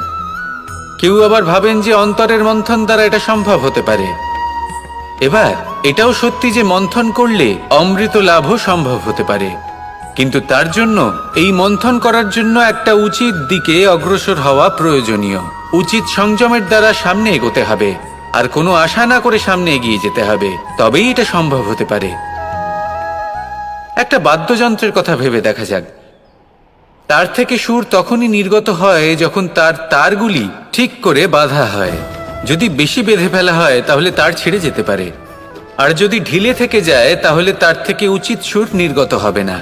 কেউ আবার ভাবেন যে অন্তরের মন্থন দ্বারা এটা সম্ভব হতে পারে। এবার এটাও সত্যি যে মন্থন করলে অমৃত লাভও সম্ভব হতে পারে, কিন্তু তার জন্য এই মন্থন করার জন্য একটা উচিত দিকে অগ্রসর হওয়া প্রয়োজনীয়। উচিত সংযমের দ্বারা সামনে এগোতে হবে, আর কোনো আশা না করে সামনে এগিয়ে যেতে হবে, তবেই এটা সম্ভব হতে পারে। একটা বাদ্যযন্ত্রের কথা ভেবে দেখা যাক। তার থেকে সুর তখনই নির্গত হয় যখন তার তারগুলি ঠিক করে বাঁধা হয়। যদি বেশি বেঁধে ফেলা হয়, তাহলে তার ছিঁড়ে যেতে পারে, আর যদি ঢিলে থেকে যায়, তাহলে তার থেকে উচিত সুর নির্গত হবে না।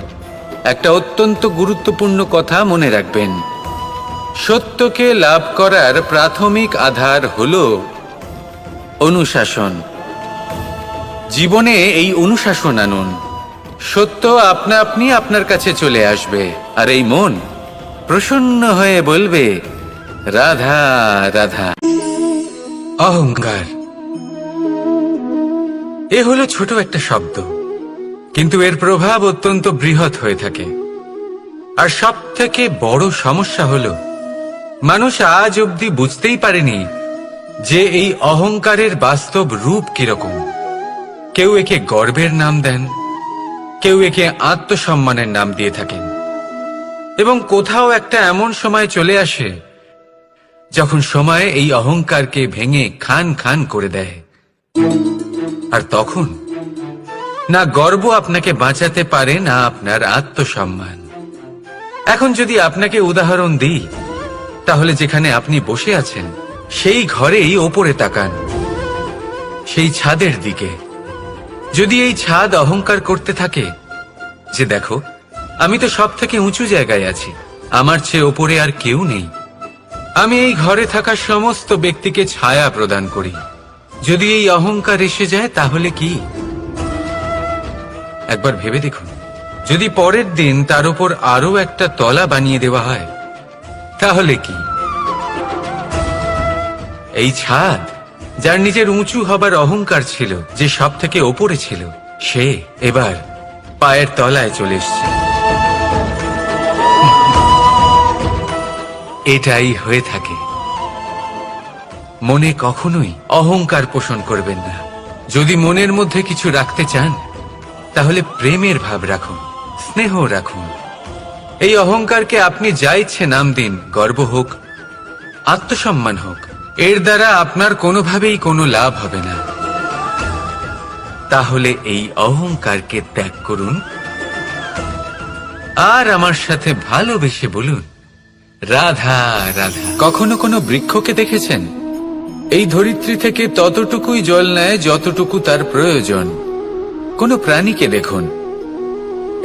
একটা অত্যন্ত গুরুত্বপূর্ণ কথা মনে রাখবেন, সত্যকে লাভ করার প্রাথমিক আধার হল অনুশাসন। জীবনে এই অনুশাসন আনুন, সত্য আপনা আপনি আপনার কাছে চলে আসবে, আর এই মন প্রসন্ন হয়ে বলবে, রাধা রাধা। অহংকার এ হলো ছোট একটা শব্দ, কিন্তু এর প্রভাব অত্যন্ত বৃহৎ হয়ে থাকে। আর সব থেকে বড় সমস্যা হলো, মানুষ আজ অবধি বুঝতেই পারেনি যে এই অহংকারের বাস্তব রূপ কিরকম। কেউ একে গর্বের নাম দেন, কেউ একে আত্মসম্মানের নাম দিয়ে থাকেন, এবং কোথাও একটা এমন সময় চলে আসে যখন সময় এই অহংকারকে ভেঙে খান খান করে দেয়। আর তখন না গর্ব আপনাকে বাঁচাতে পারে, না আপনার আত্মসম্মান। এখন যদি আপনাকে উদাহরণ দিই, তাহলে যেখানে আপনি বসে আছেন সেই ঘরেই ওপরে তাকান। সেই ছাদের দিকে। যদি এই ছাদ অহংকার করতে থাকে যে দেখো, আমি তো সব থেকে উঁচু জায়গায় আছি, আমার চেয়ে ওপরে আর কেউ নেই, আমি এই ঘরে থাকা সমস্ত ব্যক্তিকে ছায়া প্রদান করি, যদি এই অহংকার এসে যায় তাহলে কি? একবার ভেবে দেখুন, যদি পরের দিন তার উপর আরো একটা তলা বানিয়ে দেওয়া হয় তাহলে কি? এই ছাদ, যার নিজের উঁচু হবার অহংকার ছিল, যে সব থেকে ওপরে ছিল, সে এবার পায়ের তলায় চলে এসছে। এটাই হয়ে থাকে। মনে কখনোই অহংকার পোষণ করবেন না। যদি মনের মধ্যে কিছু রাখতে চান তাহলে প্রেমের ভাব রাখুন, স্নেহ রাখুন। এই অহংকারকে আপনি যা ইচ্ছে নাম দিন, গর্ব হোক, আত্মসম্মান হোক, এর দ্বারা আপনার কোনোভাবেই কোনো লাভ হবে না। তাহলে এই অহংকারকে ত্যাগ করুন আর আমার সাথে ভালোবেসে বলুন, রাধা রাধা। কখনো কোনো বৃক্ষকে দেখেছেন? এই ধরিত্রী থেকে ততটুকুই জল নেয় যতটুকু তার প্রয়োজন। কোনো প্রাণীকে দেখুন,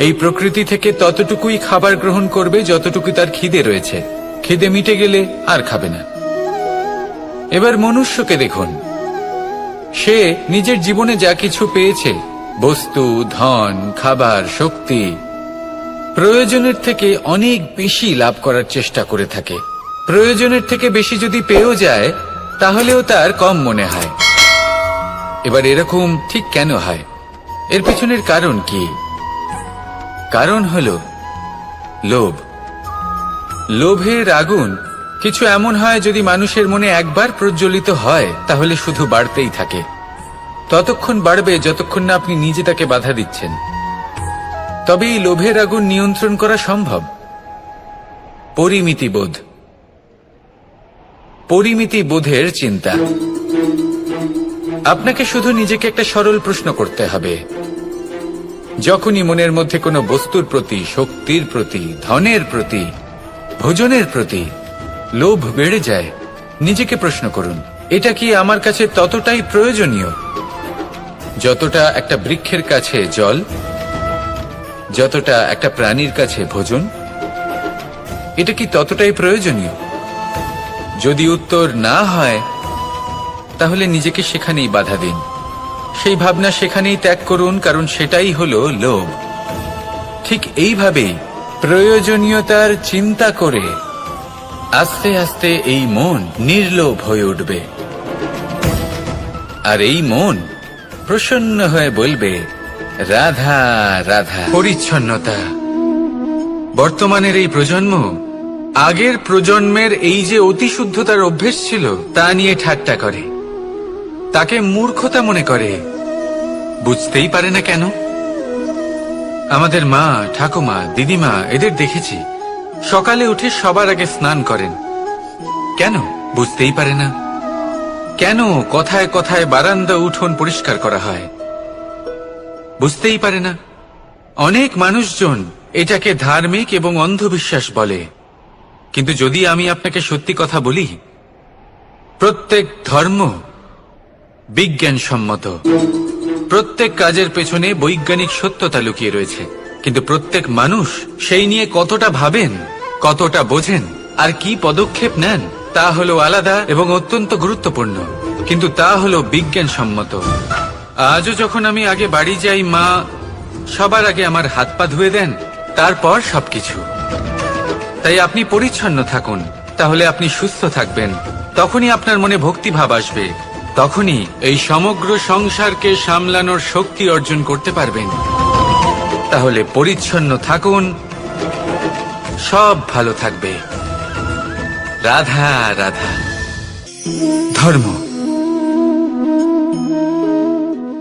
এই প্রকৃতি থেকে ততটুকুই খাবার গ্রহণ করবে যতটুকু তার খিদে রয়েছে, খিদে মিটে গেলে আর খাবে না। এবার মনুষ্যকে দেখুন, সে নিজের জীবনে যা কিছু পেয়েছে, বস্তু, ধন, খাবার, শক্তি, প্রয়োজনের থেকে অনেক বেশি লাভ করার চেষ্টা করে থাকে। প্রয়োজনের থেকে বেশি যদি পেয়েও যায় তাহলেও তার কম মনে হয়। এবার এরকম ঠিক কেন হয়? এর পেছনের কারণ কি? কারণ হলো লোভ। লোভের আগুন কিছু এমন হয়, যদি মানুষের মনে একবার প্রজ্বলিত হয় তাহলে শুধু বাড়তেই থাকে। ততক্ষণ বাড়বে যতক্ষণ না আপনি নিজে তাকে বাধা দিচ্ছেন। তবে এই লোভের আগুন নিয়ন্ত্রণ করা সম্ভব। পরিমিতিবোধ, পরিমিতিবোধের চিন্তা। আপনাকে শুধু নিজেকে একটা সরল প্রশ্ন করতে হবে। যখনই মনের মধ্যে কোনো বস্তুর প্রতি, শক্তির প্রতি, ধনের প্রতি, ভোজনের প্রতি লোভ বেড়ে যায়, নিজেকে প্রশ্ন করুন, এটা কি আমার কাছে ততটাই প্রয়োজনীয় যতটা একটা বৃক্ষের কাছে জল, যতটা একটা প্রাণীর কাছে ভোজন? এটা কি ততটাই প্রয়োজনীয়? যদি উত্তর না হয় তাহলে নিজেকে সেখানেই বাধা দিন, সেই ভাবনা সেখানেই ত্যাগ করুন, কারণ সেটাই হলো লোভ। ঠিক এইভাবেই প্রয়োজনীয়তার চিন্তা করে আস্তে আস্তে এই মন নির্লোভ হয়ে উঠবে, আর এই মন প্রসন্ন হয়ে বলবে, রাধা রাধা। পরিচ্ছন্নতা। বর্তমানের এই প্রজন্ম আগের প্রজন্মের এই যে অতিশুদ্ধতার অভ্যেস ছিল তা নিয়ে ঠাট্টা করে, তাকে মূর্খতা মনে করে। বুঝতেই পারে না কেন? আমাদের মা, ঠাকুমা, দিদিমা, এদের দেখেছি সকালে উঠে সবার আগে স্নান করেন। কেন? বুঝতেই পারে না। কেন কথায় কথায় বারান্দা, উঠোন পরিষ্কার করা হয়? বুঝতেই পারে না। অনেক মানুষজন এটাকে ধার্মিক এবং অন্ধবিশ্বাস বলে, কিন্তু যদি আমি আপনাকে সত্যি কথা বলি, প্রত্যেক ধর্ম বিজ্ঞানসম্মত। প্রত্যেক কাজের পেছনে বৈজ্ঞানিক সত্যতা লুকিয়ে রয়েছে, কিন্তু প্রত্যেক মানুষ সেই নিয়ে কতটা ভাবেন, কতটা বোঝেন আর কি পদক্ষেপ নেন তা হলো আলাদা এবং অত্যন্ত গুরুত্বপূর্ণ, কিন্তু তা হলো বিজ্ঞানসম্মত। আজও যখন আমি আগে বাড়ি যাই, মা সবার আগে আমার হাত পা ধুয়ে দেন, তারপর সবকিছু। তাই আপনি পরিচ্ছন্ন থাকুন, তাহলে আপনি সুস্থ থাকবেন। তখনই আপনার মনে ভক্তিভাব আসবে, তখনই এই সমগ্র সংসারকে সামলানোর শক্তি অর্জন করতে পারবেন। তাহলে পরিচ্ছন্ন থাকুন, সব ভালো থাকবে। রাধা রাধা। ধর্ম।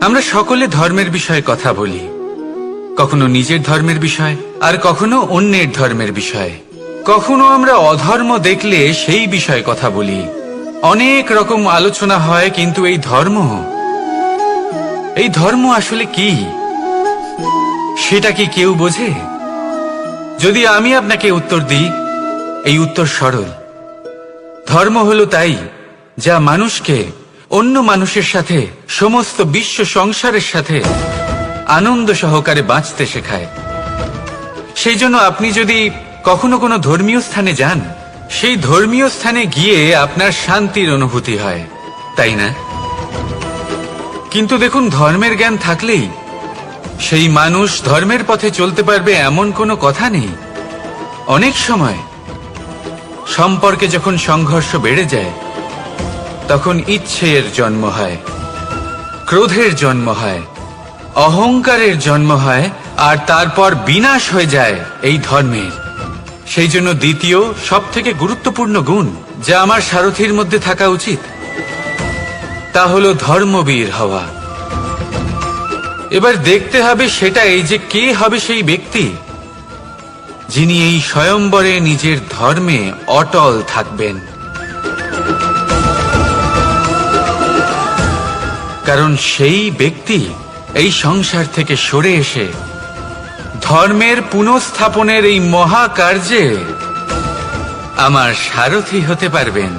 আমরা সকলে ধর্মের বিষয়ে কথা বলি, কখনো নিজের ধর্মের বিষয় আর কখনো অন্যের ধর্মের বিষয়। কখনো আমরা অধর্ম দেখলে সেই বিষয়ে কথা বলি। অনেক রকম আলোচনা হয়, কিন্তু এই ধর্ম আসলে কি সেটা কি কেউ বোঝে? যদি আমি আপনাকে উত্তর দিই, এই উত্তর সরল। ধর্ম হলো তাই যা মানুষকে অন্য মানুষের সাথে, সমস্ত বিশ্ব সংসারের সাথে আনন্দ সহকারে বাঁচতে শেখায়। সেই জন্য আপনি যদি কখনো কোনো ধর্মীয় স্থানে যান, সেই ধর্মীয় স্থানে গিয়ে আপনার শান্তির অনুভূতি হয়, তাই না? কিন্তু দেখুন, ধর্মের জ্ঞান থাকলেই সেই মানুষ ধর্মের পথে চলতে পারবে এমন কোনো কথা নেই। অনেক সময় সম্পর্কে যখন সংঘর্ষ বেড়ে যায়, তখন ইচ্ছের জন্ম হয়, ক্রোধের জন্ম হয়, অহংকারের জন্ম হয়, আর তারপর বিনাশ হয়ে যায় এই ধর্মের। সেই জন্য দ্বিতীয় সবথেকে গুরুত্বপূর্ণ গুণ যা আমার সারথীর মধ্যে থাকা উচিত, তা হলো ধর্মবীর হওয়া। এবার দেখতে হবে সেটাই যে কে হবে সেই ব্যক্তি যিনি এই স্বয়ম্বরে নিজের ধর্মে অটল থাকবেন। কারণ সেই ব্যক্তি এই সংসার থেকে সরে এসে ধর্মের পুনঃস্থাপনের এই মহাকার্যে আমার সারথি হতে পারবেন।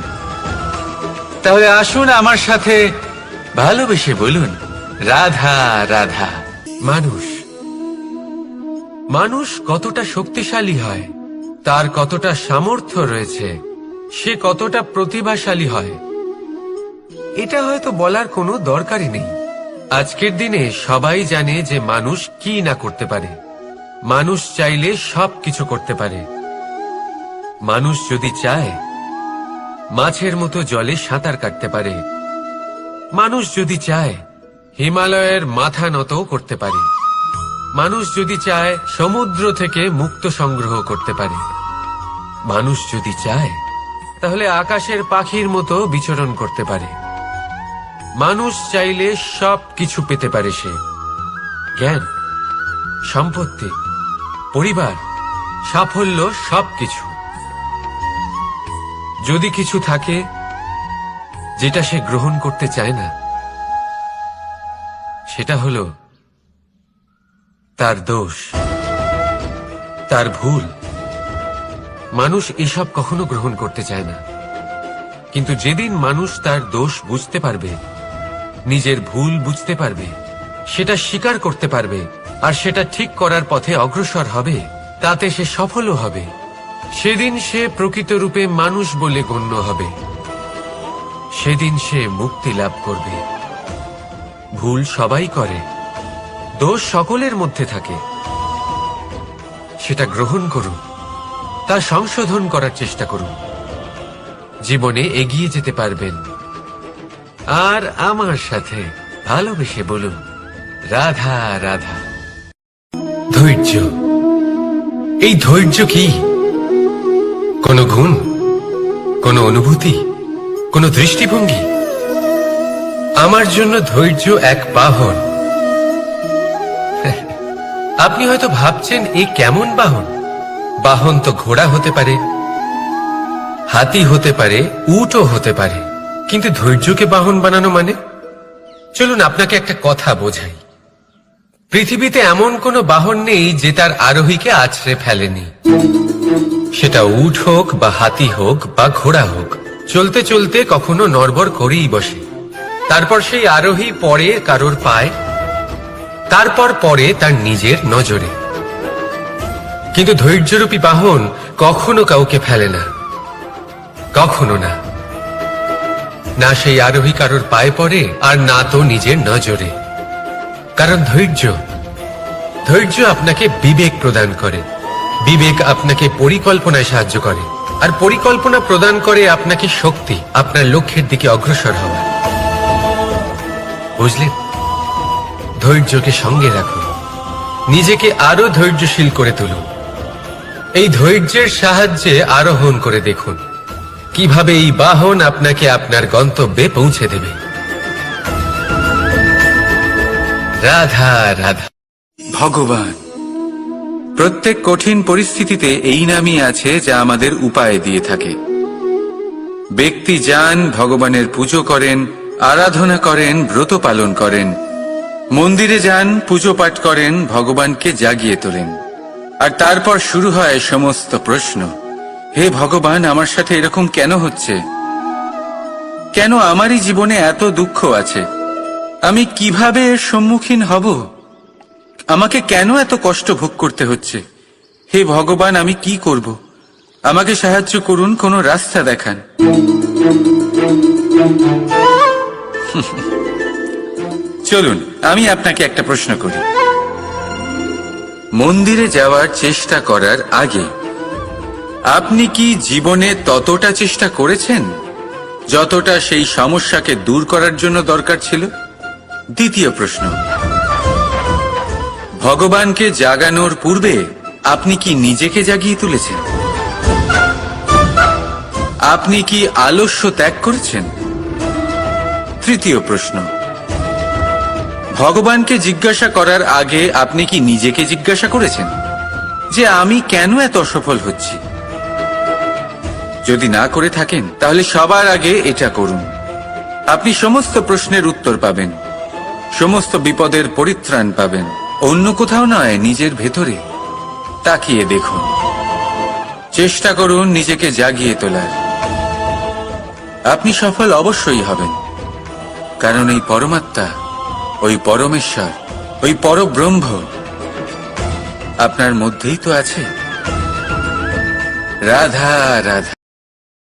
তাহলে আসুন আমার সাথে ভালোবেসে বলুন, রাধা রাধা। মানুষ কতটা শক্তিশালী হয়, তার কতটা সামর্থ্য রয়েছে, সে কতটা প্রতিভাশালী হয়, এটা হয়তো বলার কোনো দরকারই নেই। আজকের দিনে সবাই জানে যে মানুষ কি না করতে পারে। মানুষ চাইলে সবকিছু করতে পারে। মানুষ যদি চায় মাছের মতো জলে সাঁতার কাটতে পারে। মানুষ যদি চায় হিমালয়ের মাথা নত করতে পারে। মানুষ যদি চায় সমুদ্র থেকে মুক্ত সংগ্রহ করতে পারে। মানুষ যদি চায় তাহলে আকাশের পাখির মতো বিচরণ করতে পারে। মানুষ চাইলে সব কিছু পেতে পারে। সে জ্ঞান, সম্পত্তি, পরিবার, সাফল্য, সবকিছু। যদি কিছু থাকে যেটা সে গ্রহণ করতে চায় না, সেটা হলো তার দোষ, তার ভুল। মানুষ এসব কখনো গ্রহণ করতে চায় না। কিন্তু যেদিন মানুষ তার দোষ বুঝতে পারবে, নিজের ভুল বুঝতে পারবে, সেটা স্বীকার করতে পারবে, আর সেটা ঠিক করার পথে অগ্রসর হবে, তাতে সে সফলও হবে, সেদিন সে প্রকৃত রূপে মানুষ বলে গণ্য হবে। সেদিন সে মুক্তি লাভ করবে। ভুল সবাই করে, দোষ সকলের মধ্যে থাকে। সেটা গ্রহণ করুন, তা সংশোধন করার চেষ্টা করুন। জীবনে এগিয়ে যেতে পারবেন। আর আমার সাথে ভালোবেসে বলুন, রাধা রাধা। ধৈর্য। এই ধৈর্য কি কোনো গুণ, কোনো অনুভূতি, কোনো দৃষ্টিভঙ্গি? আমার জন্য ধৈর্য এক বাহন। আপনি হয়তো ভাবছেন, এ কেমন বাহন? বাহন তো ঘোড়া হতে পারে, হাতি হতে পারে, উটও হতে পারে, কিন্তু ধৈর্যকে বাহন বানানো মানে? চলুন আপনাকে একটা কথা বোঝাই। পৃথিবীতে এমন কোনো বাহন নেই যে তার আরোহীকে আছড়ে ফেলেনি। সেটা উট হোক বা হাতি হোক বা ঘোড়া হোক, চলতে চলতে কখনো নড়বড় করেই বসে। তারপর সেই আরোহী পড়ে কারোর পায়, তারপর পড়ে তার নিজের নজরে। কিন্তু ধৈর্যরূপী বাহন কখনো কাউকে ফেলে না, কখনো না। না সেই আরোহী কারোর পায়ে পড়ে, আর না তো নিজের নজরে। কারণ ধৈর্য আপনাকে বিবেক প্রদান করে। বিবেক আপনাকে পরিকল্পনায় সাহায্য করে, আর পরিকল্পনা প্রদান করে আপনাকে শক্তি, আপনার লক্ষ্যের দিকে অগ্রসর হওয়া। বুঝলেন? ধৈর্যকে সঙ্গে রাখুন, নিজেকে আরো ধৈর্যশীল করে তুলুন। এই ধৈর্যের সাহায্যে আরোহণ করে দেখুন কিভাবে এই বাহন আপনাকে আপনার গন্তব্যে পৌঁছে দেবে। রাধা রাধা। ভগবান প্রত্যেক কঠিন পরিস্থিতিতে এই নামই আছে যা আমাদের উপায় দিয়ে থাকে। ব্যক্তি যান, ভগবানের পুজো করেন, আরাধনা করেন, ব্রত পালন করেন, মন্দিরে যান, পুজো পাঠ করেন, ভগবানকে জাগিয়ে তোলেন, আর তারপর শুরু হয় সমস্ত প্রশ্ন। হে ভগবান, আমার সাথে এরকম কেন হচ্ছে? কেন আমারই জীবনে এত দুঃখ আছে? আমি কিভাবে এর সম্মুখীন হব? আমাকে কেন এত কষ্ট ভোগ করতে হচ্ছে? হে ভগবান, আমি কি করব? আমাকে সাহায্য করুন, কোনো রাস্তা দেখান। চলুন, আমি আপনাকে একটা প্রশ্ন করি। মন্দিরে যাওয়ার চেষ্টা করার আগে আপনি কি জীবনে ততটা চেষ্টা করেছেন যতটা সেই সমস্যাকে দূর করার জন্য দরকার ছিল? দ্বিতীয় প্রশ্ন, ভগবানকে জাগানোর পূর্বে আপনি কি নিজেকে জাগিয়ে তুলেছেন? আপনি কি আলস্য ত্যাগ করেছেন? তৃতীয় প্রশ্ন, ভগবানকে জিজ্ঞাসা করার আগে আপনি কি নিজেকে জিজ্ঞাসা করেছেন যে আমি কেন এত অসফল হচ্ছি? যদি না করে থাকেন তাহলে সবার আগে এটা করুন। আপনি সমস্ত প্রশ্নের উত্তর পাবেন, সমস্ত বিপদের পরিত্রাণ পাবেন। অন্য কোথাও নয়, নিজের ভেতরে তাকিয়ে দেখুন। চেষ্টা করুন নিজেকে জাগিয়ে তোলার। আপনি সফল অবশ্যই হবেন, কারণ এই পরমাত্মা, ওই পরমেশ্বর, ওই পরব্রহ্ম আপনার মধ্যেই তো আছে। রাধা রাধা।